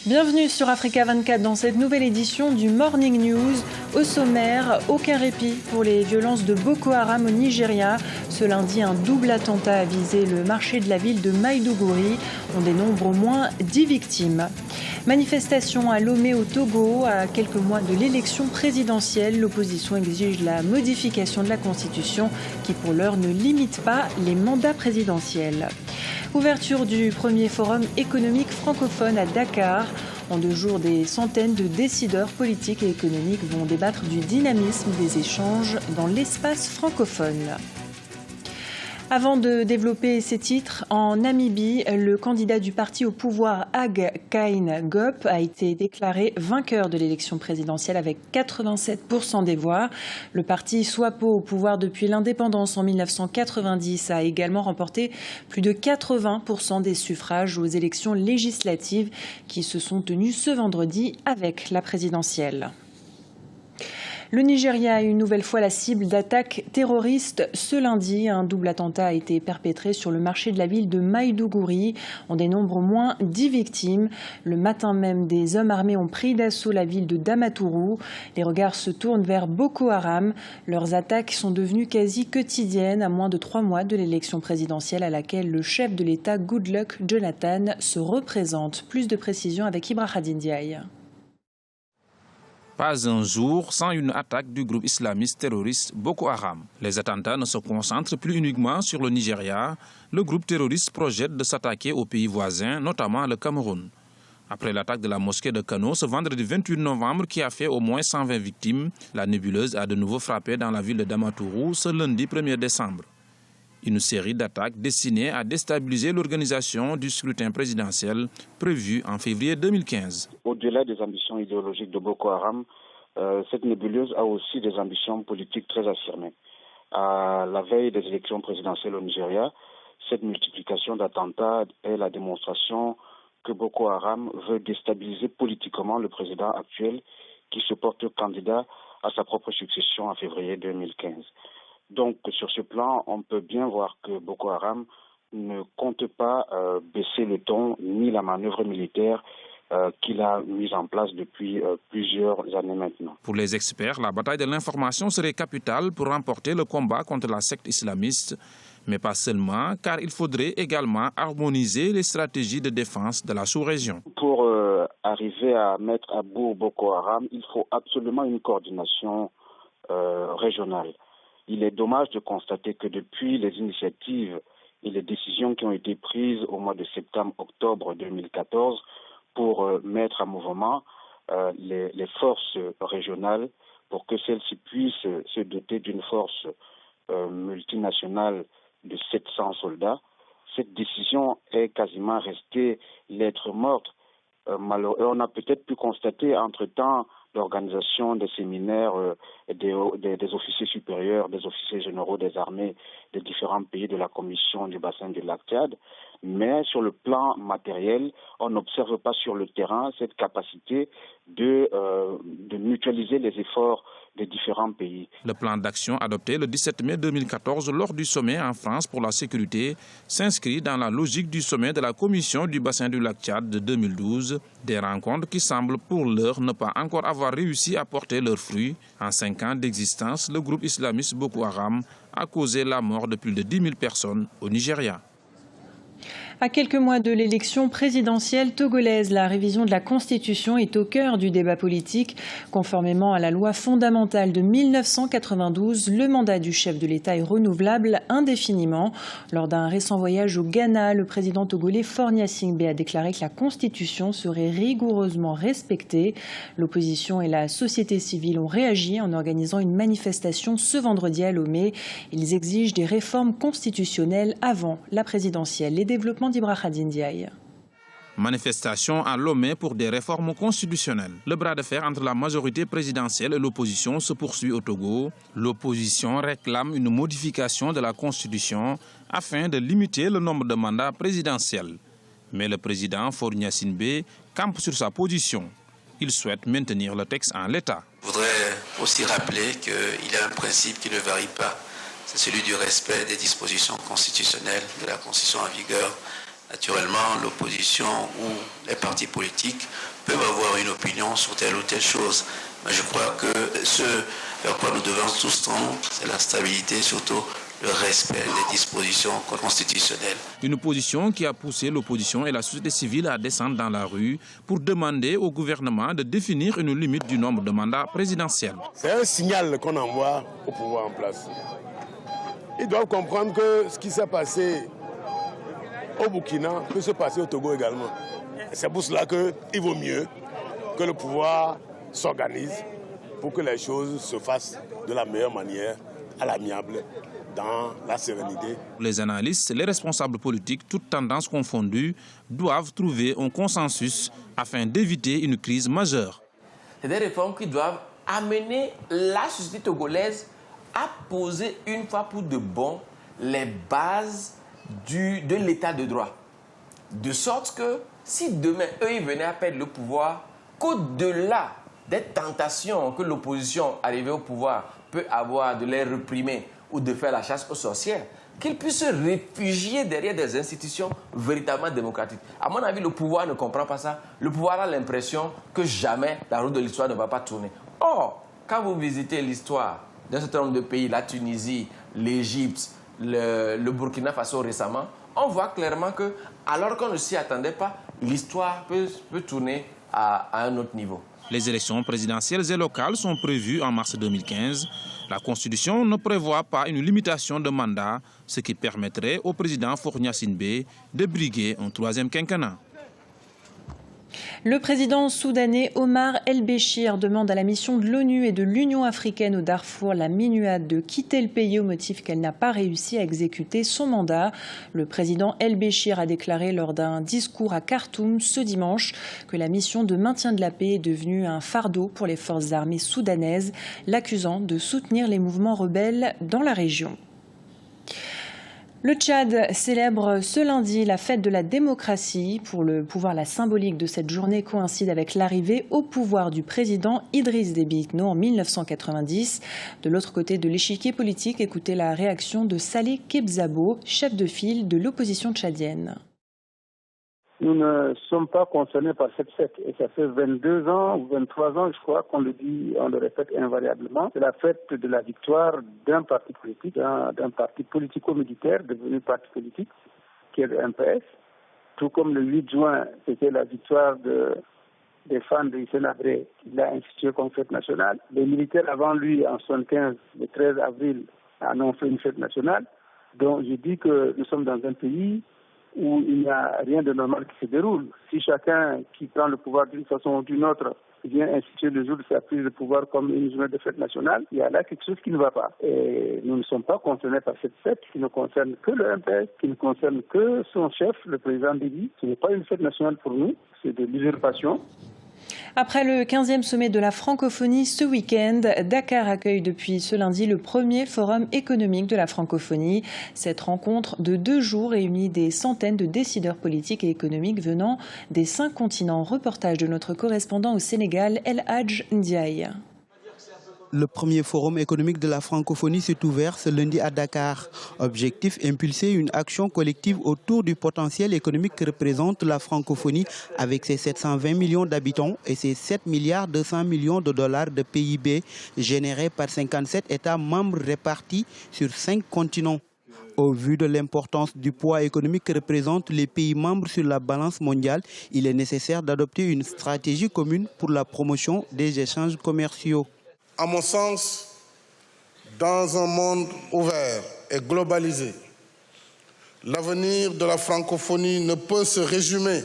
Bienvenue sur Africa 24 dans cette nouvelle édition du Morning News. Au sommaire, aucun répit pour les violences de Boko Haram au Nigeria. Ce lundi, un double attentat a visé le marché de la ville de Maïdougouri. On dénombre au moins 10 victimes. Manifestation à Lomé au Togo. À quelques mois de l'élection présidentielle, l'opposition exige la modification de la Constitution qui pour l'heure ne limite pas les mandats présidentiels. Ouverture du premier forum économique francophone à Dakar. En 2 jours, des centaines de décideurs politiques et économiques vont débattre du dynamisme des échanges dans l'espace francophone. Avant de développer ces titres, en Namibie, le candidat du parti au pouvoir Ag Kain Gop a été déclaré vainqueur de l'élection présidentielle avec 87% des voix. Le parti SWAPO au pouvoir depuis l'indépendance en 1990 a également remporté plus de 80% des suffrages aux élections législatives qui se sont tenues ce vendredi avec la présidentielle. Le Nigeria est une nouvelle fois la cible d'attaques terroristes. Ce lundi, un double attentat a été perpétré sur le marché de la ville de Maïdougouri. On dénombre au moins 10 victimes. Le matin même, des hommes armés ont pris d'assaut la ville de Damaturu. Les regards se tournent vers Boko Haram. Leurs attaques sont devenues quasi quotidiennes à moins de 3 mois de l'élection présidentielle à laquelle le chef de l'État, Goodluck Jonathan, se représente. Plus de précisions avec Ibrahim Ndiaye. Pas un jour sans une attaque du groupe islamiste terroriste Boko Haram. Les attentats ne se concentrent plus uniquement sur le Nigeria. Le groupe terroriste projette de s'attaquer aux pays voisins, notamment le Cameroun. Après l'attaque de la mosquée de Kano ce vendredi 28 novembre qui a fait au moins 120 victimes, la nébuleuse a de nouveau frappé dans la ville de Damaturu ce lundi 1er décembre. Une série d'attaques destinées à déstabiliser l'organisation du scrutin présidentiel prévu en février 2015. Au-delà des ambitions idéologiques de Boko Haram, cette nébuleuse a aussi des ambitions politiques très affirmées. À la veille des élections présidentielles au Nigeria, cette multiplication d'attentats est la démonstration que Boko Haram veut déstabiliser politiquement le président actuel qui se porte candidat à sa propre succession en février 2015. Donc, sur ce plan, on peut bien voir que Boko Haram ne compte pas baisser le ton ni la manœuvre militaire qu'il a mise en place depuis plusieurs années maintenant. Pour les experts, la bataille de l'information serait capitale pour remporter le combat contre la secte islamiste, mais pas seulement, car il faudrait également harmoniser les stratégies de défense de la sous-région. Pour arriver à mettre à bout Boko Haram, il faut absolument une coordination régionale. Il est dommage de constater que depuis les initiatives et les décisions qui ont été prises au mois de septembre-octobre 2014 pour mettre en mouvement les forces régionales pour que celles-ci puissent se doter d'une force multinationale de 700 soldats, cette décision est quasiment restée lettre morte. On a peut-être pu constater entre-temps l'organisation des séminaires des officiers supérieurs, des officiers généraux des armées des différents pays de la commission du bassin du lac Tchad. Mais sur le plan matériel, on n'observe pas sur le terrain cette capacité de mutualiser les efforts des différents pays. Le plan d'action adopté le 17 mai 2014 lors du sommet en France pour la sécurité s'inscrit dans la logique du sommet de la commission du bassin du lac Tchad de 2012, des rencontres qui semblent pour l'heure ne pas encore avoir réussi à porter leurs fruits. En 5 ans d'existence, le groupe islamiste Boko Haram a causé la mort de plus de 10 000 personnes au Nigeria. À quelques mois de l'élection présidentielle togolaise, la révision de la Constitution est au cœur du débat politique. Conformément à la loi fondamentale de 1992, le mandat du chef de l'État est renouvelable indéfiniment. Lors d'un récent voyage au Ghana, le président togolais Faure Gnassingbé a déclaré que la Constitution serait rigoureusement respectée. L'opposition et la société civile ont réagi en organisant une manifestation ce vendredi à Lomé. Ils exigent des réformes constitutionnelles avant la présidentielle. Les développements d'Ibrahim Ndiaye. Manifestation à Lomé pour des réformes constitutionnelles. Le bras de fer entre la majorité présidentielle et l'opposition se poursuit au Togo. L'opposition réclame une modification de la Constitution afin de limiter le nombre de mandats présidentiels. Mais le président Faure Gnassingbé campe sur sa position. Il souhaite maintenir le texte en l'état. Je voudrais aussi rappeler qu'il y a un principe qui ne varie pas. C'est celui du respect des dispositions constitutionnelles de la Constitution en vigueur Naturellement, l'opposition ou les partis politiques peuvent avoir une opinion sur telle ou telle chose. Mais je crois que ce vers quoi nous devons tous tendre, c'est la stabilité, surtout le respect des dispositions constitutionnelles. Une position qui a poussé l'opposition et la société civile à descendre dans la rue pour demander au gouvernement de définir une limite du nombre de mandats présidentiels. C'est un signal qu'on envoie au pouvoir en place. Ils doivent comprendre que ce qui s'est passé au Burkina peut se passer au Togo également. C'est pour cela qu'il vaut mieux que le pouvoir s'organise pour que les choses se fassent de la meilleure manière, à l'amiable, dans la sérénité. Les analystes, les responsables politiques, toutes tendances confondues, doivent trouver un consensus afin d'éviter une crise majeure. C'est des réformes qui doivent amener la société togolaise à poser une fois pour de bon les bases de l'état de droit. De sorte que si demain, eux, ils venaient à perdre le pouvoir, qu'au-delà des tentations que l'opposition arrivée au pouvoir peut avoir de les réprimer ou de faire la chasse aux sorcières, qu'ils puissent se réfugier derrière des institutions véritablement démocratiques. À mon avis, le pouvoir ne comprend pas ça. Le pouvoir a l'impression que jamais la roue de l'histoire ne va pas tourner. Or, quand vous visitez l'histoire d'un certain nombre de pays, la Tunisie, l'Égypte, le Burkina Faso récemment, on voit clairement que, alors qu'on ne s'y attendait pas, l'histoire peut tourner à un autre niveau. Les élections présidentielles et locales sont prévues en mars 2015. La Constitution ne prévoit pas une limitation de mandat, ce qui permettrait au président Faure Gnassingbé de briguer un troisième quinquennat. Le président soudanais Omar El-Béchir demande à la mission de l'ONU et de l'Union africaine au Darfour, la MINUAD, de quitter le pays au motif qu'elle n'a pas réussi à exécuter son mandat. Le président El-Béchir a déclaré lors d'un discours à Khartoum ce dimanche que la mission de maintien de la paix est devenue un fardeau pour les forces armées soudanaises, l'accusant de soutenir les mouvements rebelles dans la région. Le Tchad célèbre ce lundi la fête de la démocratie. Pour le pouvoir, la symbolique de cette journée coïncide avec l'arrivée au pouvoir du président Idriss Déby Itno en 1990. De l'autre côté de l'échiquier politique, écoutez la réaction de Saleh Kebzabo, chef de file de l'opposition tchadienne. Nous ne sommes pas concernés par cette fête. Et ça fait 22 ans ou 23 ans, je crois, qu'on le dit, on le répète invariablement. C'est la fête de la victoire d'un parti politique, d'un parti politico-militaire devenu parti politique, qui est le MPS. Tout comme le 8 juin, c'était la victoire des fans de Hissène Habré, qui l'a institué comme fête nationale. Les militaires avant lui, en 1975, le 13 avril, en ont fait une fête nationale. Donc je dis que nous sommes dans un pays où il n'y a rien de normal qui se déroule. Si chacun qui prend le pouvoir d'une façon ou d'une autre vient instituer le jour de sa prise de pouvoir comme une journée de fête nationale, il y a là quelque chose qui ne va pas. Et nous ne sommes pas concernés par cette fête qui ne concerne que le MPS, qui ne concerne que son chef, le président Déby. Ce n'est pas une fête nationale pour nous, c'est de l'usurpation. Après le 15e sommet de la francophonie ce week-end, Dakar accueille depuis ce lundi le premier forum économique de la francophonie. Cette rencontre de 2 jours réunit des centaines de décideurs politiques et économiques venant des 5 continents. Reportage de notre correspondant au Sénégal, El Hadj Ndiaye. Le premier forum économique de la francophonie s'est ouvert ce lundi à Dakar. Objectif, impulser une action collective autour du potentiel économique que représente la francophonie avec ses 720 millions d'habitants et ses 7 milliards 200 millions de dollars de PIB générés par 57 États membres répartis sur 5 continents. Au vu de l'importance du poids économique que représentent les pays membres sur la balance mondiale, il est nécessaire d'adopter une stratégie commune pour la promotion des échanges commerciaux. À mon sens, dans un monde ouvert et globalisé, l'avenir de la francophonie ne peut se résumer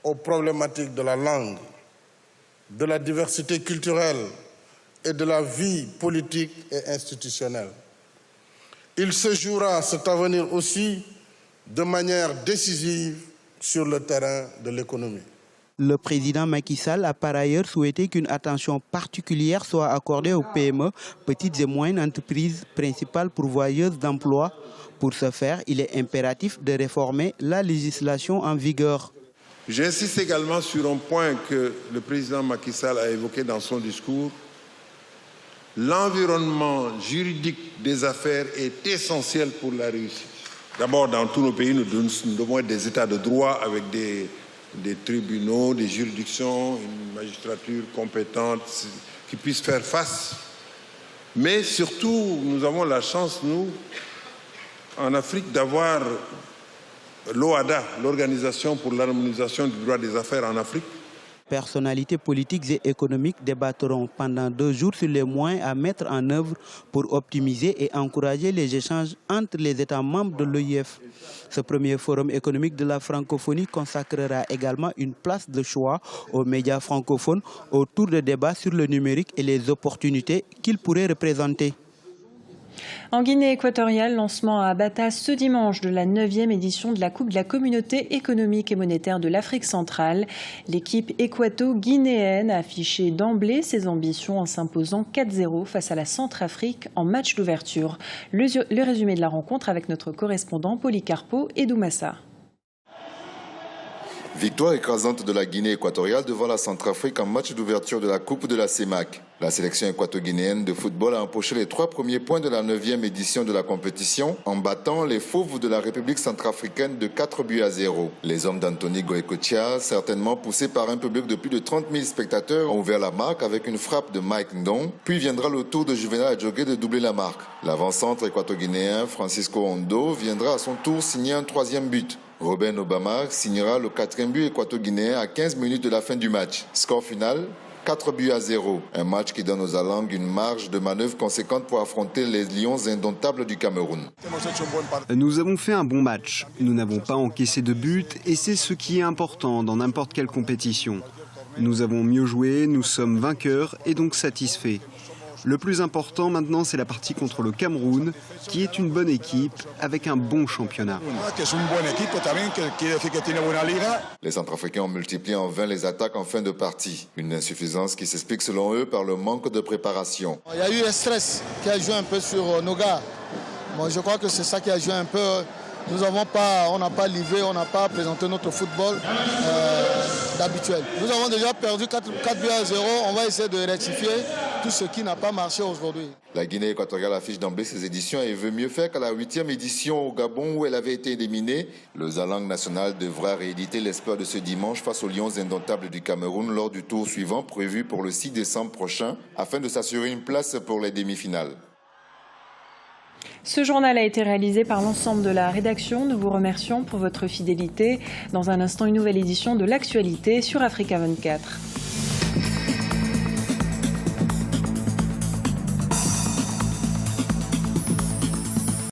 aux problématiques de la langue, de la diversité culturelle et de la vie politique et institutionnelle. Il se jouera cet avenir aussi de manière décisive sur le terrain de l'économie. Le président Macky Sall a par ailleurs souhaité qu'une attention particulière soit accordée aux PME, petites et moyennes entreprises principales pourvoyeuses d'emplois. Pour ce faire, il est impératif de réformer la législation en vigueur. J'insiste également sur un point que le président Macky Sall a évoqué dans son discours. L'environnement juridique des affaires est essentiel pour la réussite. D'abord, dans tous nos pays, nous devons être des États de droit avec des tribunaux, des juridictions, une magistrature compétente qui puisse faire face. Mais surtout, nous avons la chance, nous, en Afrique, d'avoir l'OHADA, l'Organisation pour l'harmonisation du droit des affaires en Afrique. Personnalités politiques et économiques débattront pendant 2 jours sur les moyens à mettre en œuvre pour optimiser et encourager les échanges entre les États membres de l'OIF. Ce premier forum économique de la francophonie consacrera également une place de choix aux médias francophones autour de débats sur le numérique et les opportunités qu'il pourrait représenter. En Guinée équatoriale, lancement à Bata ce dimanche de la 9e édition de la Coupe de la Communauté économique et monétaire de l'Afrique centrale. L'équipe équato-guinéenne a affiché d'emblée ses ambitions en s'imposant 4-0 face à la Centrafrique en match d'ouverture. Le résumé de la rencontre avec notre correspondant Policarpo et Doumassa. Victoire écrasante de la Guinée équatoriale devant la Centrafrique en match d'ouverture de la Coupe de la CEMAC. La sélection équato-guinéenne de football a empoché les 3 premiers points de la 9e édition de la compétition en battant les fauves de la République centrafricaine de 4-0. Les hommes d'Anthony Goecoechea, certainement poussés par un public de plus de 30 000 spectateurs, ont ouvert la marque avec une frappe de Mike Ndong. Puis viendra le tour de Juvenal Adjogé de doubler la marque. L'avant-centre équato-guinéen Francisco Hondo viendra à son tour signer un 3e but. Robin Obama signera le 4e but équato-guinéen à 15 minutes de la fin du match. Score final, 4-0. Un match qui donne aux Alangues une marge de manœuvre conséquente pour affronter les Lions indomptables du Cameroun. Nous avons fait un bon match. Nous n'avons pas encaissé de but et c'est ce qui est important dans n'importe quelle compétition. Nous avons mieux joué, nous sommes vainqueurs et donc satisfaits. Le plus important maintenant, c'est la partie contre le Cameroun, qui est une bonne équipe avec un bon championnat. Les Centrafricains ont multiplié en 20 les attaques en fin de partie. Une insuffisance qui s'explique selon eux par le manque de préparation. Il y a eu un stress qui a joué un peu sur nos gars. Bon, je crois que c'est ça qui a joué un peu. On n'a pas livré, on n'a pas présenté notre football d'habituel. Nous avons déjà perdu 4-0, on va essayer de rectifier tout ce qui n'a pas marché aujourd'hui. La Guinée équatoriale affiche d'emblée ses éditions et veut mieux faire qu'à la 8e édition au Gabon où elle avait été éliminée. Le Zalang national devra rééditer l'espoir de ce dimanche face aux Lions indomptables du Cameroun lors du tour suivant prévu pour le 6 décembre prochain afin de s'assurer une place pour les demi-finales. Ce journal a été réalisé par l'ensemble de la rédaction. Nous vous remercions pour votre fidélité. Dans un instant, une nouvelle édition de l'actualité sur Africa 24.